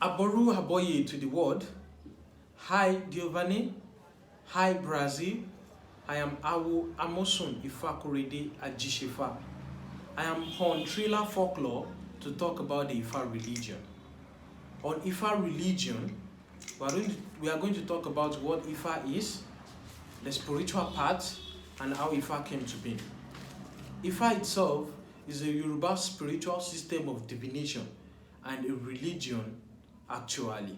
Aboru Haboye to the world. Hi Giovanni. Hi Brazil. I am Awo Amosun Ifa Ajishefa. I am on Thriller Folklore to talk about the Ifa religion. On Ifa religion, we are going to talk about what Ifa is, the spiritual part, and how Ifa came to be. Ifa itself is a Yoruba spiritual system of divination and a religion actually.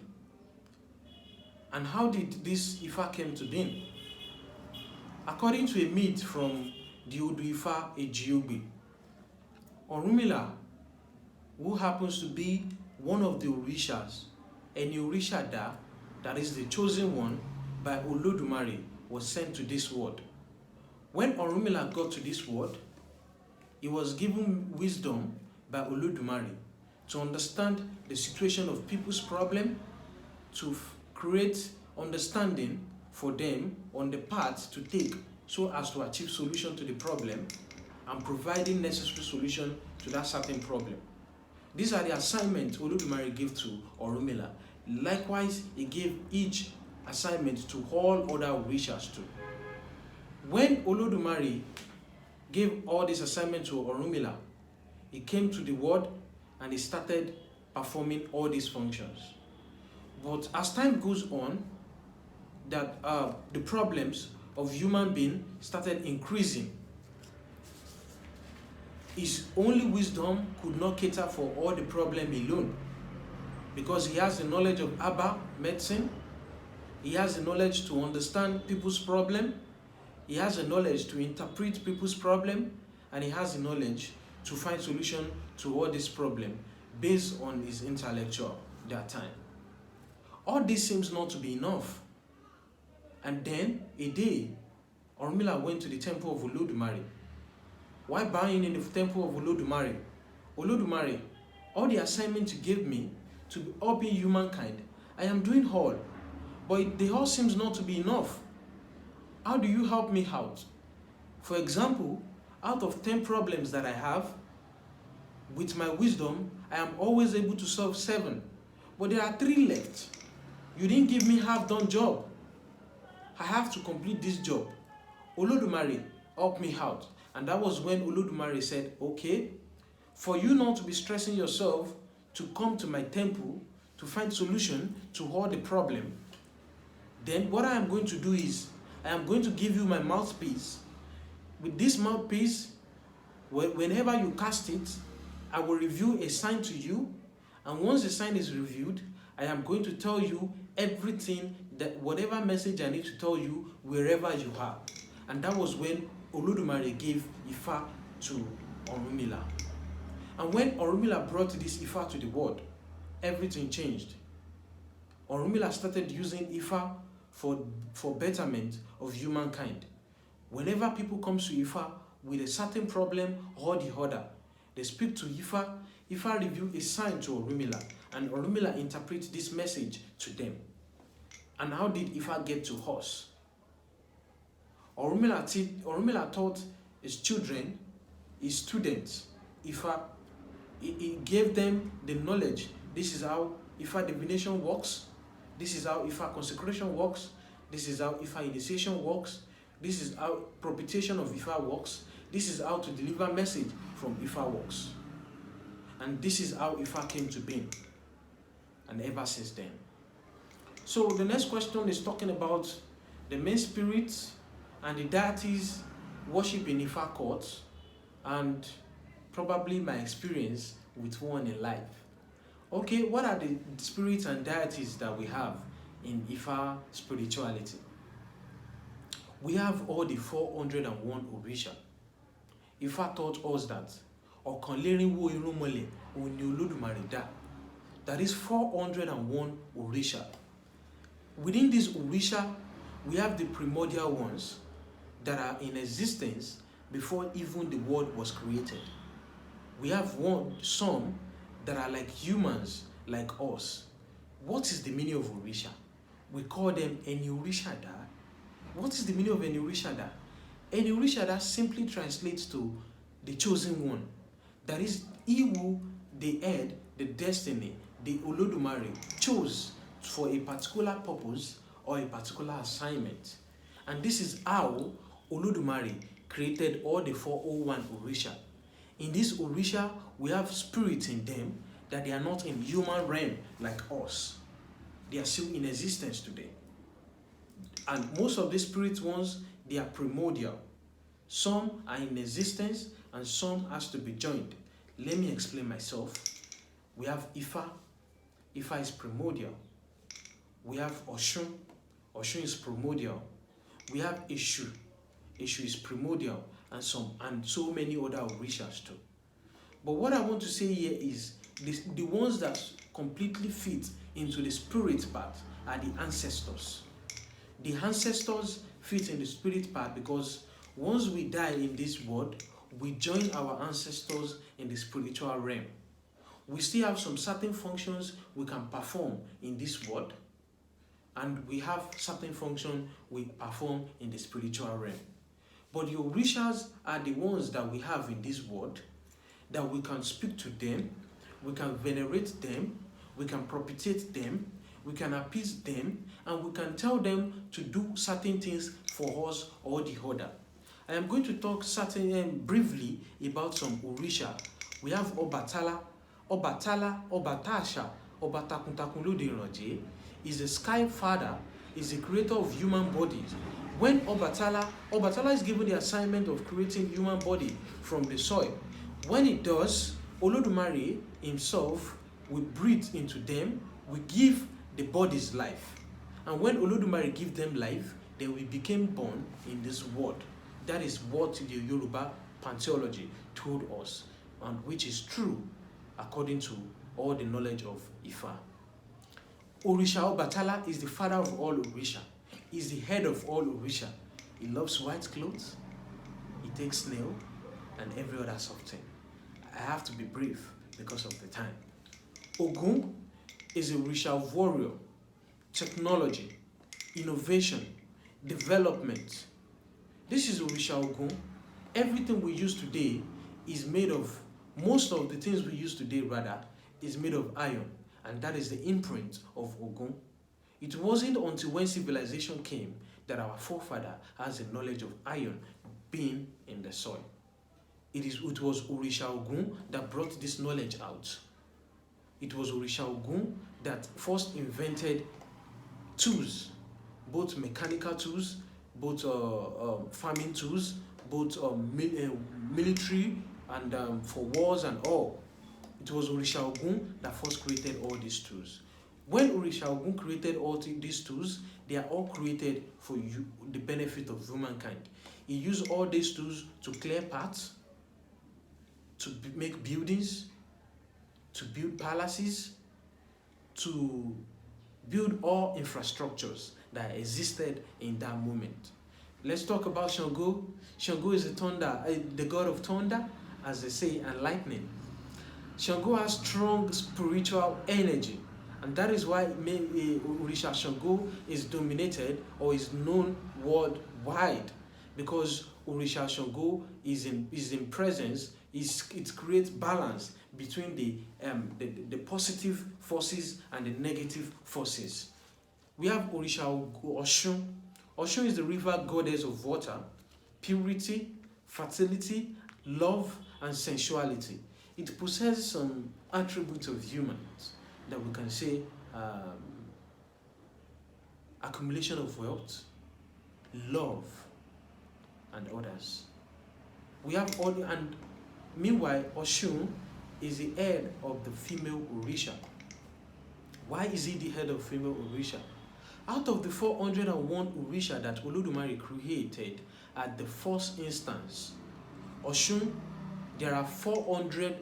And how did this Ifa came to be? According to a myth from the Odu Ifa Ejiobi, Orunmila, who happens to be one of the Orishas, and Orisha that is the chosen one by Olodumare, was sent to this world. When Orunmila got to this world, he was given wisdom by Olodumare to understand the situation of people's problem, to create understanding for them on the path to take so as to achieve solution to the problem and providing necessary solution to that certain problem. These are the assignments Olodumare gave to Orunmila. Likewise, he gave each assignment to all other Orishas too. When Olodumare gave all this assignment to Orunmila, he came to the world and he started performing all these functions. But as time goes on, that the problems of human being started increasing. His only wisdom could not cater for all the problem alone, because he has the knowledge of herbal medicine, he has the knowledge to understand people's problem, he has the knowledge to interpret people's problem, and he has the knowledge to find solution to all this problem based on his intellectual that time. All this seems not to be enough. And then a day, Orunmila went to the temple of Olodumare. While bowing in the temple of Olodumare, Olodumare, all the assignments you gave me to helping humankind, I am doing all, but the all seems not to be enough. How do you help me out? For example, out of 10 problems that I have, with my wisdom, I am always able to solve 7, but there are 3 left. You didn't give me half-done job. I have to complete this job. Olodumare, help me out. And that was when Olodumare said, okay, for you not to be stressing yourself to come to my temple to find solution to all the problem, then what I am going to do is, I am going to give you my mouthpiece. With this mouthpiece, whenever you cast it, I will reveal a sign to you. And once the sign is revealed, I am going to tell you everything, that whatever message I need to tell you wherever you are. And that was when Olodumare gave Ifa to Orunmila. And when Orunmila brought this Ifa to the world, everything changed. Orunmila started using Ifa for betterment of humankind. Whenever people come to Ifa with a certain problem or the other, they speak to Ifa. Ifa reveals a sign to Orunmila, and Orunmila interprets this message to them. And how did Ifa get to us? Orunmila taught his children, his students, Ifa. He gave them the knowledge. This is how Ifa divination works. This is how Ifa consecration works. This is how Ifa initiation works. This is how propitiation of Ifa works. This is how to deliver message from Ifa works. And this is how Ifa came to be. And ever since then. So the next question is talking about the main spirits and the deities worship in Ifa courts, and probably my experience with one in life. Okay, what are the spirits and deities that we have in Ifa spirituality? We have all the 401 Orisha. Ifa taught us that Okanlerinwo Irunmole Oni Olodumare da. That is 401 Orisha. Within this Orisha, we have the primordial ones that are in existence before even the world was created. We have some that are like humans, like us. What is the meaning of Orisha? We call them Eni Orishada. What is the meaning of Eni Orishada? Eni Orishada simply translates to the chosen one. That is, he who the head, the destiny, the Olodumare chose for a particular purpose or a particular assignment. And this is how Olodumare created all the 401 Orisha. In this Orisha, we have spirits in them that they are not in human realm like us. They are still in existence today. And most of the spirit ones, they are primordial. Some are in existence and some has to be joined. Let me explain myself. We have Ifa. Ifa is primordial. We have Oshun. Oshun is primordial. We have Eshu. Eshu is primordial, and so many other Orishas too. But what I want to say here is the ones that completely fit into the spirit part are the ancestors. The ancestors fit in the spirit part because once we die in this world, we join our ancestors in the spiritual realm. We still have some certain functions we can perform in this world, and we have certain functions we perform in the spiritual realm. But the Orishas are the ones that we have in this world, that we can speak to them, we can venerate them, we can propitiate them, we can appease them, and we can tell them to do certain things for us or the other. I am going to talk briefly about some Orisha. We have Obatala, Obatasha, Obatakuntakunlode is the sky father, is the creator of human bodies. When Obatala is given the assignment of creating human body from the soil. When it does, Olodumare himself will breathe into them, will give the bodies life. And when Olodumare gives them life, they will become born in this world. That is what the Yoruba pantheology told us, and which is true according to all the knowledge of Ifa. Orisha Obatala is the father of all Orisha. He is the head of all Orisha. He loves white clothes, he takes snail, and every other soft thing. I have to be brief because of the time. Ogun is a Orisha warrior, technology, innovation, development. This is Orisha Ogun. Everything we use today is made of, most of the things we use today rather, is made of iron. And that is the imprint of Ogun. It wasn't until when civilization came that our forefather has the knowledge of iron being in the soil. It was Orisha Ogun that brought this knowledge out. It was Orisha Ogun that first invented tools, both mechanical tools, both farming tools, both military and for wars and all. It was Orisha Ogun that first created all these tools. When Orisha Ogun created all these tools, they are all created for the benefit of humankind. He used all these tools to clear paths, to make buildings, to build palaces, to build all infrastructures that existed in that moment. Let's talk about Shango. Shango is the god of thunder, as they say, and lightning. Shango has strong spiritual energy, and that is why Orisha Shango is dominated or is known worldwide, because Orisha Shango is in presence. It creates balance between the positive forces and the negative forces. We have Orisha Oshun. Oshun is the river goddess of water, purity, fertility, love, and sensuality. It possesses some attributes of humans that we can say accumulation of wealth, love, and others. We have all, and meanwhile, Oshun is the head of the female Orisha. Why is he the head of female Orisha? Out of the 401 Orisha that Olodumare created at the first instance, Oshun, there are 400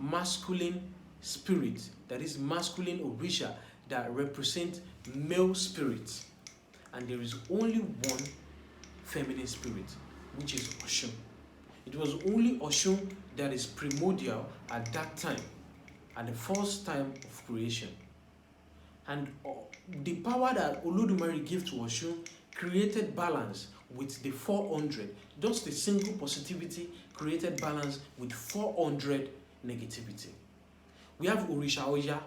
masculine spirits, that is masculine Orisha, that represent male spirits. And there is only one feminine spirit, which is Oshun. It was only Oshun that is primordial at that time, at the first time of creation. And the power that Olodumare gave to Oshun created balance with the 400. Just a single positivity created balance with 400 negativity. We have Orisha Oya.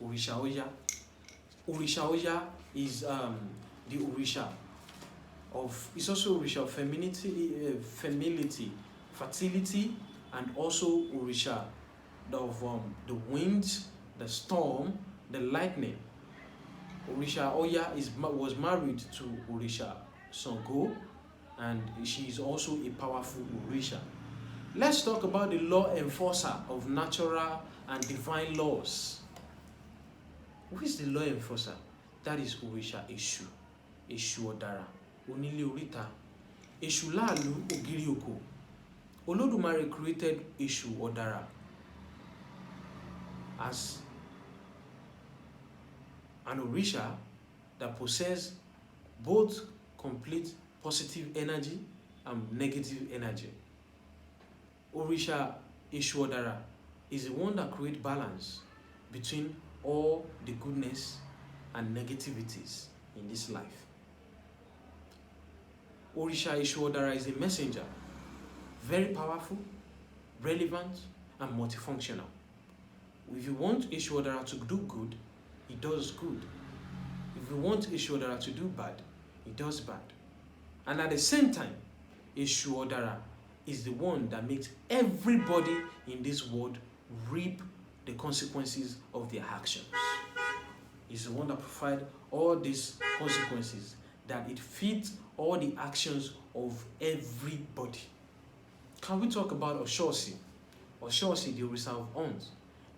Orisha Oya. Orisha Oya is the Orisha of, it's also Orisha of femininity, fertility, and also Orisha of the winds, the storm, the lightning. Orisha Oya was married to Orisha Sango, and she is also a powerful Orisha. Let's talk about the law enforcer of natural and divine laws. Who is the law enforcer? That is Orisha Eshu. Eshu Odara. Onílé Oríta. Eshu Láàlú Ògiri Oko. Olódùmarè created Eshu Odara as an Orisha that possesses both complete positive energy and negative energy. Orisha Eshu Odara is the one that creates balance between all the goodness and negativities in this life. Orisha Eshu Odara is a messenger, very powerful, relevant, and multifunctional. If you want Eshu Odara to do good, he does good. If you want Eshu Odara to do bad, he does bad. And at the same time, Eshu Odara is the one that makes everybody in this world reap the consequences of their actions. He's the one that provides all these consequences, that it fits all the actions of everybody. Can we talk about Oshosi? Oshosi, the Orisha of Ons,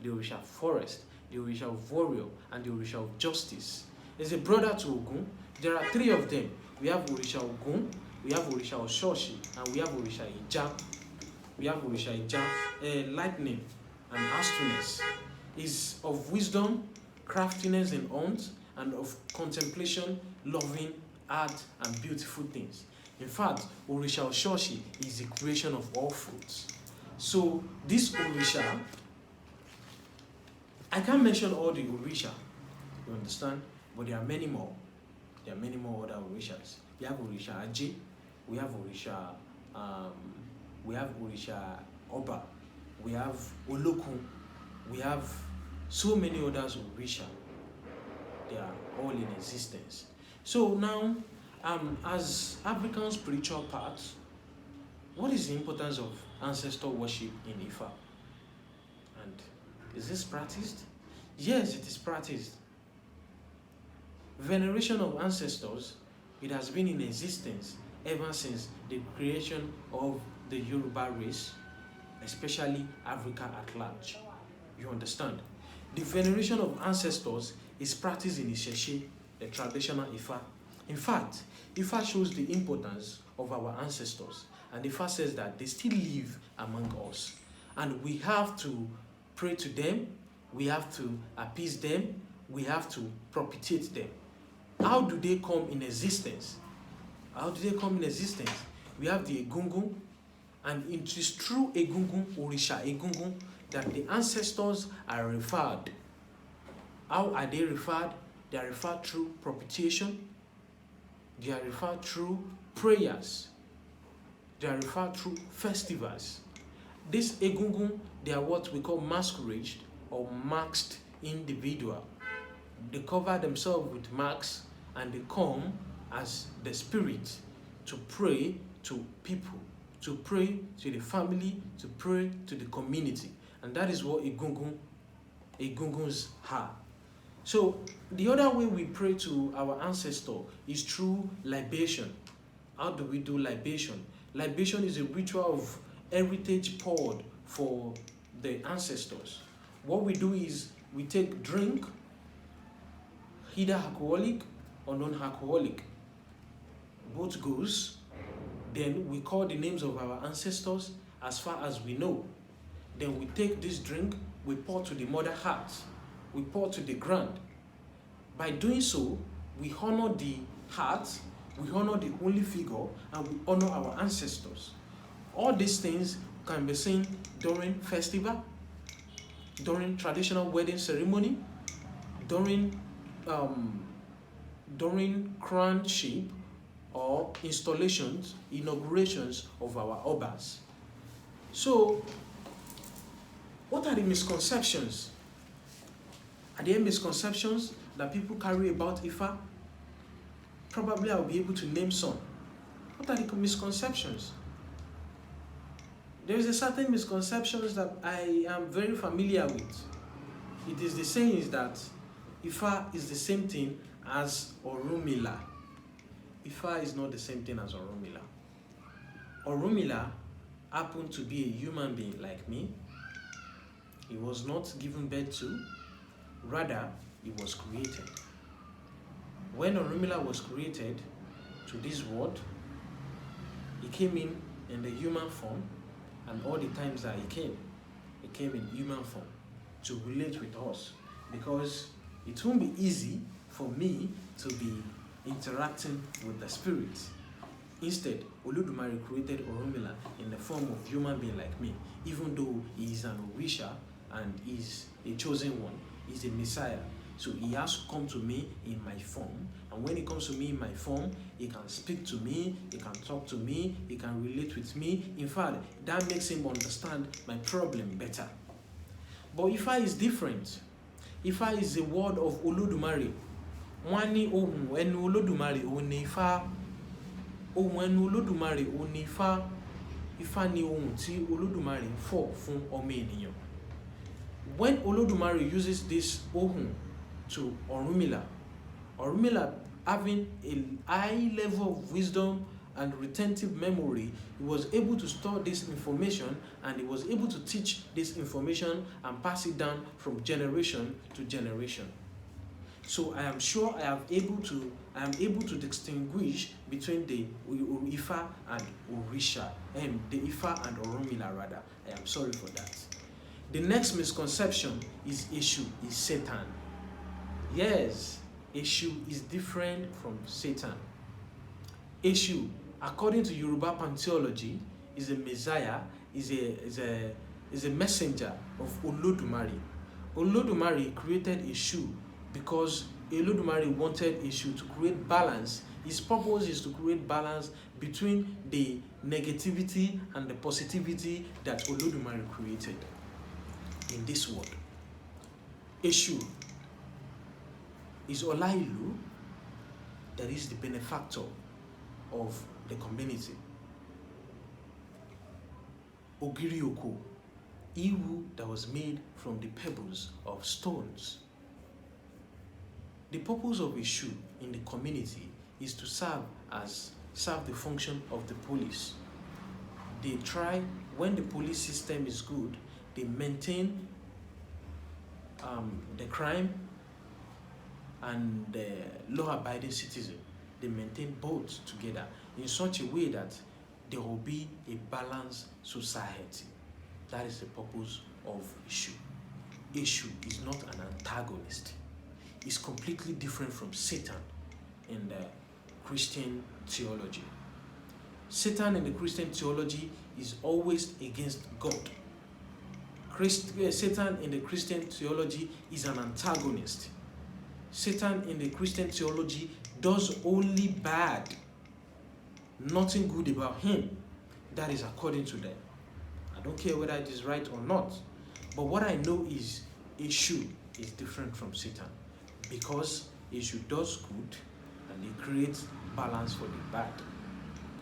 the Orisha of Forest, the Orisha of Warrior, and the Orisha of Justice. Is a brother to Ogun. There are three of them. We have Orisha Ogun, we have Orisha Oshoshi, and we have Orisha Ija. We have Orisha Ija, lightning and astroness. Is of wisdom, craftiness in arts, and of contemplation, loving, art, and beautiful things. In fact, Orisha Oshoshi is the creation of all fruits. So this Orisha, I can't mention all the Orisha, you understand? But there are many more. There are many more other Orishas. We have Orisha Aji, we have Orisha Oba, we have Olokun, we have so many others Orisha. They are all in existence. So now, as African spiritual parts, what is the importance of ancestor worship in Ifa? And is this practiced? Yes, it is practiced. Veneration of ancestors, it has been in existence ever since the creation of the Yoruba race, especially Africa at large. You understand? The veneration of ancestors is practiced in Isheshe, the traditional Ifa. In fact, Ifa shows the importance of our ancestors, and Ifa says that they still live among us, and we have to pray to them, we have to appease them, we have to propitiate them. How do they come in existence? How do they come in existence? We have the Egungun, and it is through Egungun, Orisha Egungun, that the ancestors are referred. How are they referred? They are referred through propitiation, they are referred through prayers, they are referred through festivals. This Egungun, they are what we call masquerade or masked individual. They cover themselves with masks and they come as the spirit to pray to people, to pray to the family, to pray to the community. And that is what Egunguns are. So the other way we pray to our ancestor is through libation. How do we do libation? Libation is a ritual of heritage poured for the ancestors. What we do is we take drink, either alcoholic or non-alcoholic, both goes. Then we call the names of our ancestors as far as we know. Then we take this drink, we pour to the mother heart, we pour to the ground. By doing so, we honor the heart, we honor the holy figure, and we honor our ancestors. All these things can be seen during festival, during traditional wedding ceremony, during crownship or installations, inaugurations of our obas. So, what are the misconceptions? Are there misconceptions that people carry about Ifa? Probably I'll be able to name some. What are the misconceptions? There is a certain misconceptions that I am very familiar with. It is the saying that Ifa is the same thing as Orunmila. Ifa is not the same thing as Orunmila. Orunmila happened to be a human being like me. He was not given birth to, rather he was created. When Orunmila was created to this world, he came in the human form, and all the times that he came in human form to relate with us, because it won't be easy for me to be interacting with the spirit. Instead, Olodumare created Orunmila in the form of human being like me, even though he is an Orisha and is a chosen one, he's a Messiah. So he has to come to me in my form, and when he comes to me in my form, he can speak to me, he can talk to me, he can relate with me. In fact, that makes him understand my problem better. But Ifa is different. Ifa is the word of Olodumare. Wani ohun ẹnu Olodumare òun Ifa. Ohun ẹnu Olodumare òun Ifa. Ifa ni ohun tí Olodumare fọ̀ fún ọmọ ènìyàn. When Olodumare uses this ohun to Orunmila, Orunmila having a high level of wisdom and retentive memory, he was able to store this information, and he was able to teach this information and pass it down from generation to generation. So I am sure I am able to distinguish between the Ifa and Orisha, and the Ifa and Orunmila rather. I am sorry for that. The next misconception is Eshu is Satan. Yes, Eshu is different from Satan. Eshu, according to Yoruba pantheology, is a messiah, is a messenger of Olodumare. Olodumare created Eshu because Olodumare wanted Eshu to create balance. His purpose is to create balance between the negativity and the positivity that Olodumare created in this world. Eshu is Olailu, that is the benefactor of the community. Ogirioko, Iwu that was made from the pebbles of stones. The purpose of Eshu in the community is to serve the function of the police. They try, when the police system is good, they maintain the crime and the law-abiding citizen. They maintain both together in such a way that there will be a balanced society. That is the purpose of Eshu. Eshu is not an antagonist. It's completely different from Satan in the Christian theology. Satan in the Christian theology is always against God. Satan in the Christian theology is an antagonist. Satan in the Christian theology does only bad, nothing good about him. That is according to them. I don't care whether it is right or not. But what I know is Eshu is different from Satan, because Eshu does good and he creates balance for the bad.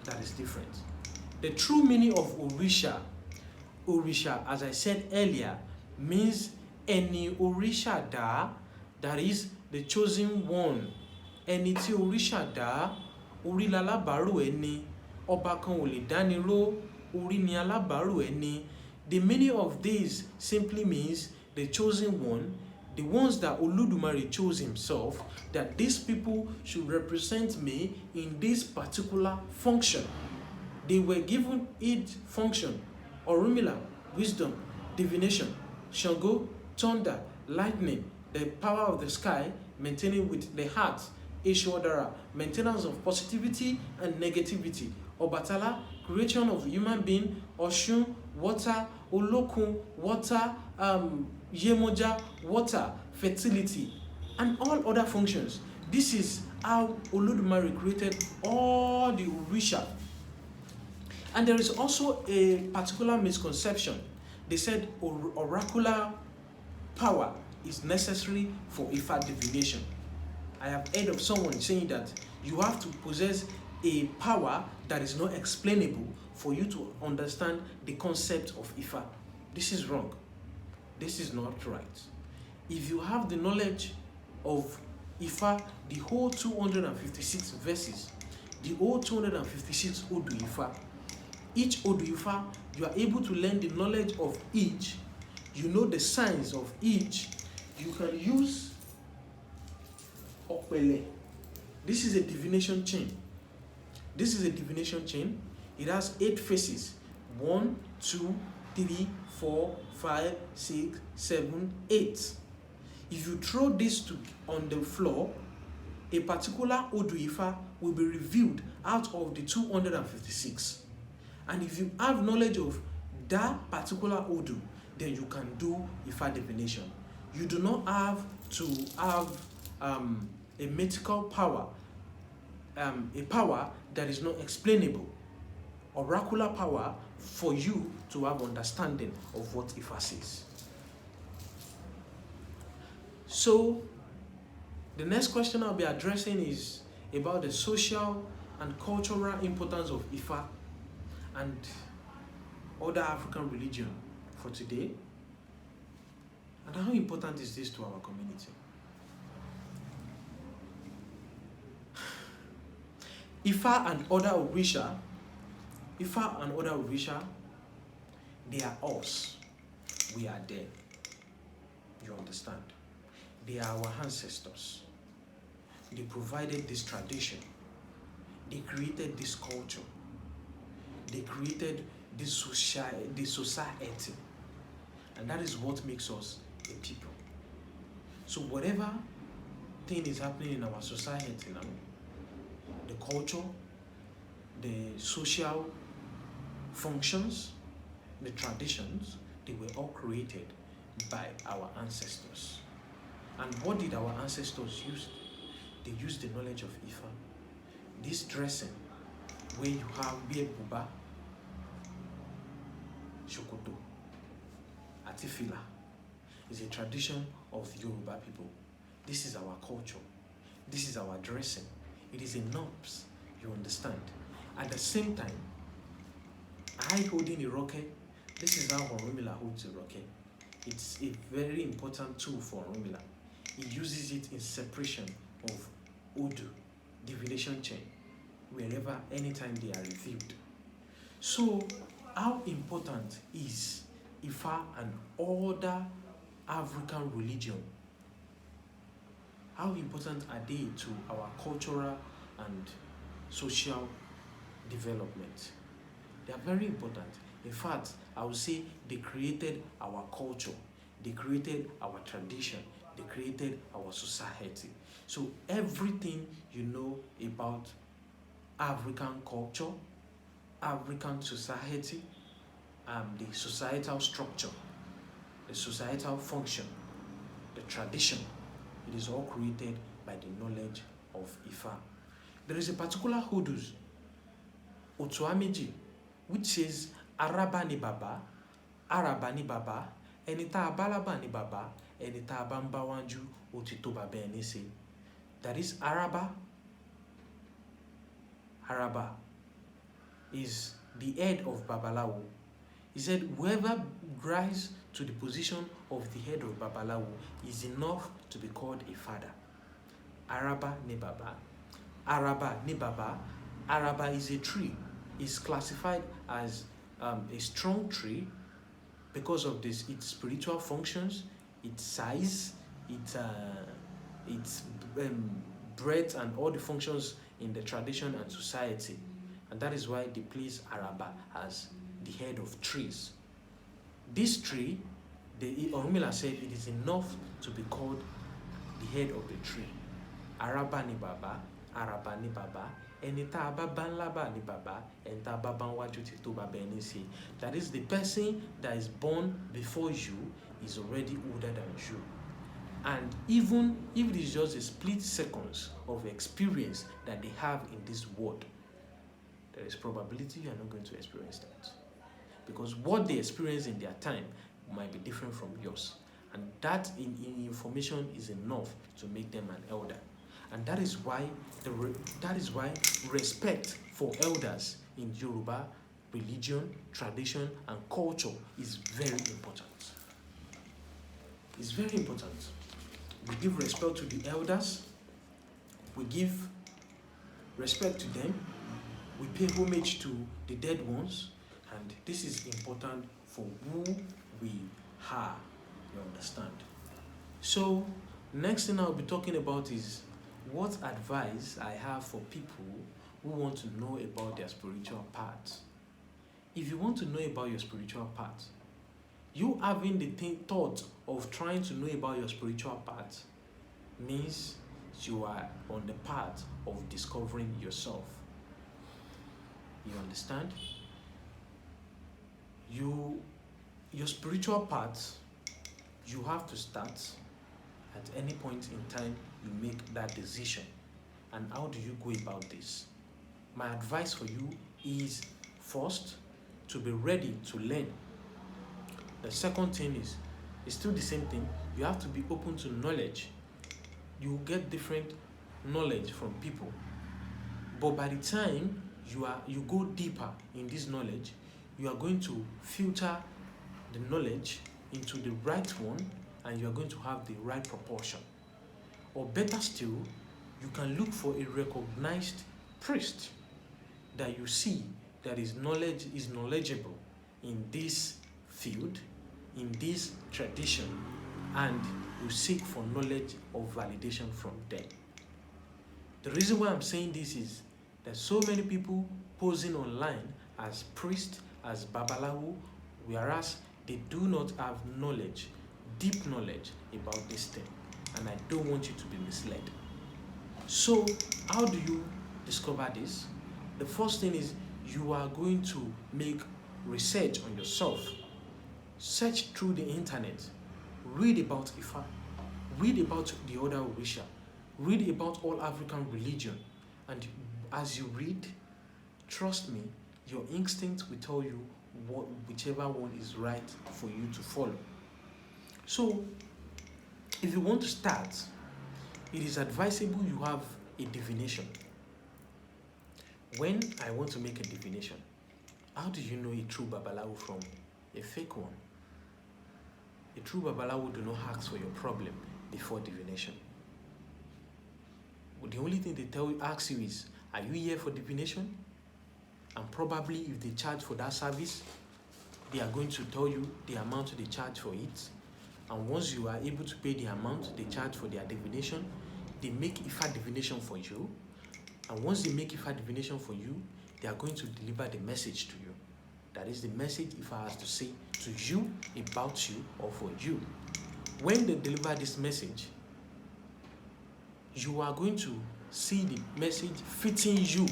That is different. The true meaning of Orisha, as I said earlier, means any Orisha da, that is the chosen one. Ẹni tí Orisha dá, orí lalábàárò ẹni, ọba kan ò lè dániró, orí ni alábàárò ẹni. The meaning of this simply means the chosen one, the ones that Olodumare chose himself, that these people should represent me in this particular function. They were given each function: Orunmila, wisdom, divination; Shango, thunder, lightning, the power of the sky, maintaining with the heart; Eshodara, maintenance of positivity and negativity; Obatala, creation of human being; Oshun, water; Olokun, water; Yemoja, water, fertility, and all other functions. This is how Olodumare created all the Orisha. And there is also a particular misconception. They said oracular power is necessary for Ifa divination. I have heard of someone saying that you have to possess a power that is not explainable for you to understand the concept of Ifa. This is wrong. This is not right. If you have the knowledge of Ifa, the whole 256 verses, the whole 256 Odu Ifa, each Odu Ifa, you are able to learn the knowledge of each. You know the signs of each. You can use Okpele. This is a divination chain. This is a divination chain. It has 8 faces. 1, 2, 3, 4, 5, 6, 7, 8. If you throw this on the floor, a particular Odu Ifa will be revealed out of the 256. And if you have knowledge of that particular Odu, then you can do Ifa divination. You do not have to have a mythical power, a power that is not explainable, oracular power for you to have understanding of what Ifa says. So, the next question I'll be addressing is about the social and cultural importance of Ifa and other African religion for today. And how important is this to our community? Ifa and other Orisha, they are us. We are them. You understand? They are our ancestors. They provided this tradition. They created this culture. They created this society. And that is what makes us a people. So whatever thing is happening in our society now, the culture, the social functions, the traditions, they were all created by our ancestors. And what did our ancestors use? They used the knowledge of Ifa. This dressing, where you have Bie Buba, Shokoto, Atifila, is a tradition of Yoruba people. This is our culture. This is our dressing. It is a norms, you understand. At the same time, I holding a rocket. This is how Orunmila holds a rocket. It's a very important tool for Orunmila. He uses it in separation of Odu, divination chain, wherever, anytime they are revealed. So, how important is Ifa and other African religion? How important are they to our cultural and social development? They are very important. In fact, I would say they created our culture, they created our tradition, they created our society. So everything you know about African culture, African society, the societal structure, the societal function, the tradition, it is all created by the knowledge of Ifa. There is a particular Hudus, Otuameji, which says Araba ni Baba, Araba ni Baba, Enita Abalaba ni Baba, Enita Abambawanju, Otito Baba Enise. That is Araba. Araba is the head of Babalawo. He said, whoever rise to the position of the head of Babalawo is enough to be called a father. Araba ni Baba. Araba ni Baba. Araba is a tree. It's classified as a strong tree because of its spiritual functions, its size, its breadth, and all the functions in the tradition and society. And that is why they place Araba as the head of trees. This tree, Orunmila said, it is enough to be called the head of the tree. Araba ni Baba, Araba ni Baba, Enita Ababanlaba ni Baba, Enta Babanwaju Tito Baba Enisi. That is, the person that is born before you is already older than you. And even if it is just a split seconds of experience that they have in this world, there is probability you are not going to experience that. Because what they experience in their time might be different from yours. And that information is enough to make them an elder. And that is why respect for elders in Yoruba religion, tradition, and culture is very important. It's very important. We give respect to the elders. We give respect to them. We pay homage to the dead ones. And this is important for who we are. You understand? So, next thing I'll be talking about is what advice I have for people who want to know about their spiritual path. If you want to know about your spiritual path, you having the thought of trying to know about your spiritual path means you are on the path of discovering yourself. You understand? Your spiritual path, you have to start at any point in time you make that decision. And how do you go about this? My advice for you is first to be ready to learn. The second thing is still the same thing. You have to be open to knowledge. You get different knowledge from people. But by the time you go deeper in this knowledge, you are going to filter the knowledge into the right one, and you are going to have the right proportion. Or better still, you can look for a recognized priest that you see that is knowledgeable in this field, in this tradition, and you seek for knowledge or validation from them. The reason why I'm saying this is that so many people posing online as priests, as babalawo, whereas they do not have knowledge, deep knowledge about this thing. And I don't want you to be misled. So, how do you discover this? The first thing is you are going to make research on yourself. Search through the internet. Read about Ifa. Read about the other Orisha. Read about all African religion. And as you read, trust me, your instinct will tell you whichever one is right for you to follow. So, if you want to start, it is advisable you have a divination. When I want to make a divination, how do you know a true babalawo from a fake one? A true babalawo do not ask for your problem before divination. The only thing they ask you is, are you here for divination? And probably if they charge for that service, they are going to tell you the amount they charge for it. And once you are able to pay the amount they charge for their divination, they make Ifa divination for you. And once they make Ifa divination for you, they are going to deliver the message to you. That is the message Ifa has to say to you, about you, or for you. When they deliver this message, you are going to see the message fitting you,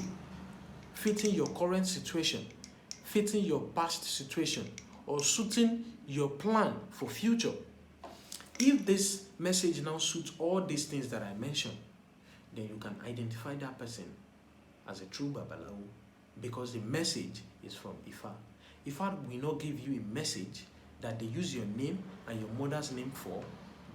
fitting your current situation, fitting your past situation, or suiting your plan for future. If this message now suits all these things that I mentioned, then you can identify that person as a true babalawo, because the message is from Ifa. Ifa will not give you a message that they use your name and your mother's name for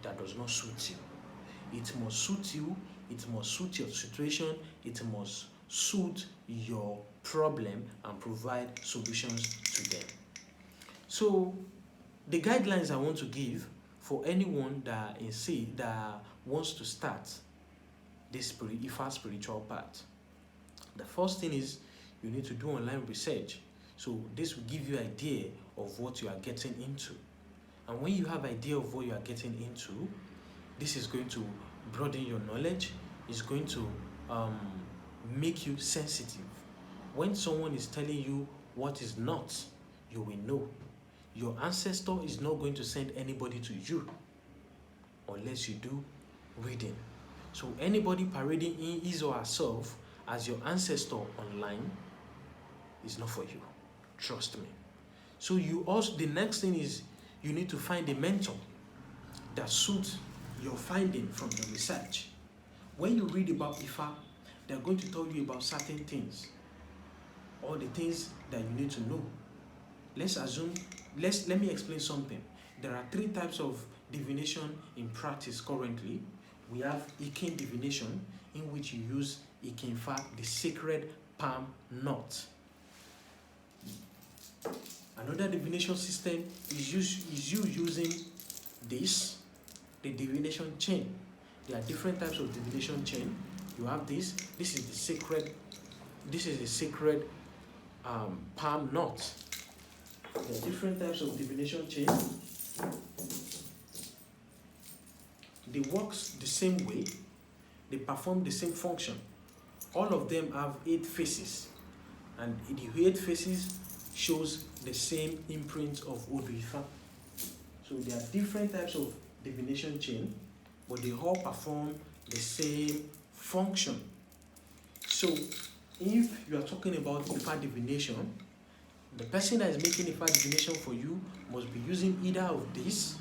that does not suit you. It must suit you, it must suit your situation, it must suit your problem and provide solutions to them. So, the guidelines I want to give for anyone that wants to start this Ifa spiritual path. The first thing is you need to do online research. So this will give you an idea of what you are getting into. And when you have an idea of what you are getting into, this is going to broaden your knowledge. It's going to make you sensitive. When someone is telling you what is not, you will know. Your ancestor is not going to send anybody to you unless you do reading. So anybody parading in his or herself as your ancestor online is not for you. Trust me. So the next thing is you need to find a mentor that suits your finding from the research. When you read about Ifa, they're going to tell you about certain things, all the things that you need to know. Let me explain something. There are 3 types of divination in practice currently. We have Ikin divination, in which you use Ikinfa, the sacred palm knot. Another divination system is you using this, the divination chain. There are different types of divination chain. You have this. This is the sacred palm knot. There are different types of divination chain. They work the same way. They perform the same function. All of them have 8 faces, and the 8 faces shows the same imprint of Ifa. So there are different types of divination chain, but they all perform the same function. So if you are talking about Ifa divination, the person that is making Ifa divination for you must be using either of this,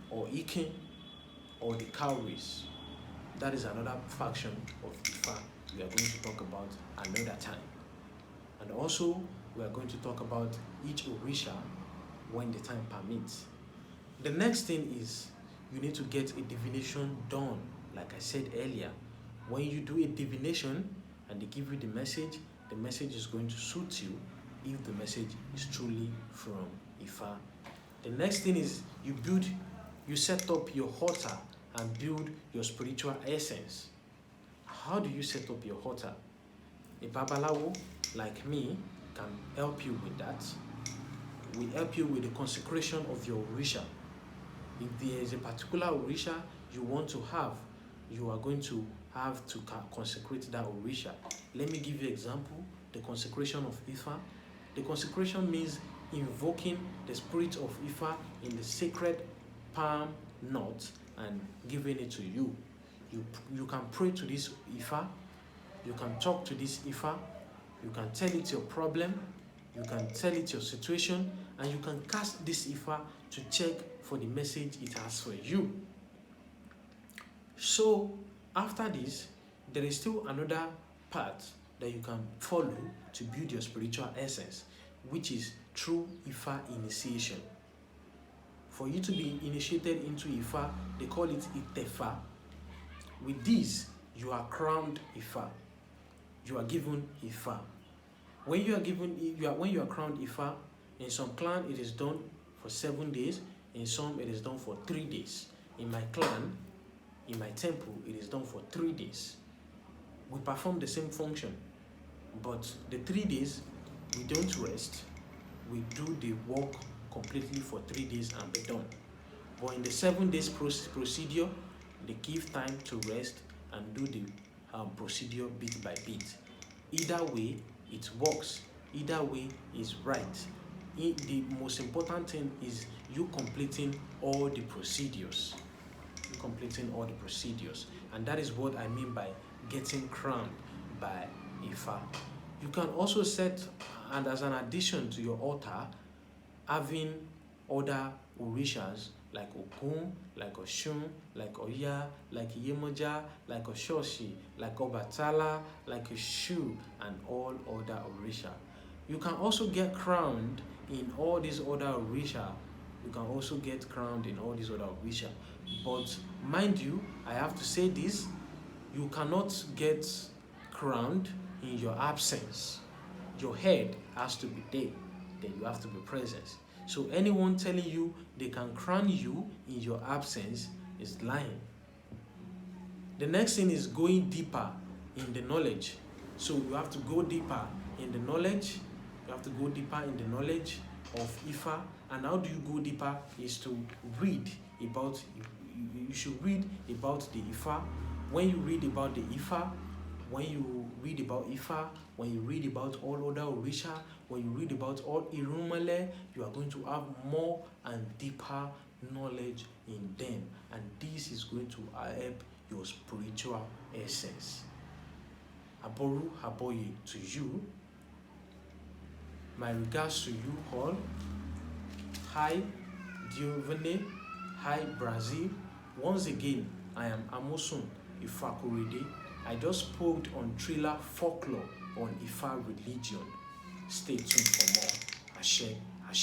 or Ikin, or the cowries. That is another faction of Ifa we are going to talk about another time. And also, we are going to talk about each Orisha when the time permits. The next thing is you need to get a divination done. Like I said earlier, when you do a divination and they give you the message is going to suit you if the message is truly from Ifa. The next thing is you set up your altar and build your spiritual essence. How do you set up your altar? A Babalawo like me can help you with that. We help you with the consecration of your Orisha. If there is a particular Orisha you want to have, you are going to have to consecrate that Orisha. Let me give you an example. The consecration of Ifa. The consecration means invoking the spirit of Ifa in the sacred palm knot and giving it to you. You can pray to this Ifa, you can talk to this Ifa, you can tell it your problem, you can tell it your situation, and you can cast this Ifa to check for the message it has for you. So after this, there is still another part that you can follow to build your spiritual essence, which is through Ifa Initiation. For you to be initiated into Ifa, they call it Tefa. With this, you are crowned Ifa. You are given Ifa. When you are crowned Ifa, in some clan it is done for 7 days, in some it is done for 3 days. In my clan, in my temple, it is done for 3 days. We perform the same function, but the 3 days we don't rest. We do the work completely for 3 days and be done. But in the 7 days procedure, they give time to rest and do the procedure bit by bit. Either way, it works. Either way is right. The most important thing is you completing all the procedures. And that is what I mean by getting crowned by Ifa. You can also set, and as an addition to your altar, having other Orishas like Ogun, like Oshun, like Oya, like Yemoja, like Oshoshi, like Obatala, like Eshu, and all other Orisha. You can also get crowned in all these other Orisha. But mind you, I have to say this, you cannot get crowned in your absence. Your head has to be there. Then you have to be present. So anyone telling you they can crown you in your absence is lying. The next thing is going deeper in the knowledge. So you have to go deeper in the knowledge. Of Ifa. And how do you go deeper? Is to read about. You should read about the Ifa. When you read about the Ifa, when you read about all other Orisha, when you read about all Irumale, you are going to have more and deeper knowledge in them. And this is going to help your spiritual essence. Aboru Haboye to you. My regards to you all. Hi, Divination. Hi, Brazil. Once again, I am Amosun Ifakorede. I just spoke on thriller folklore on Ifa religion. Stay tuned for more. Ashe.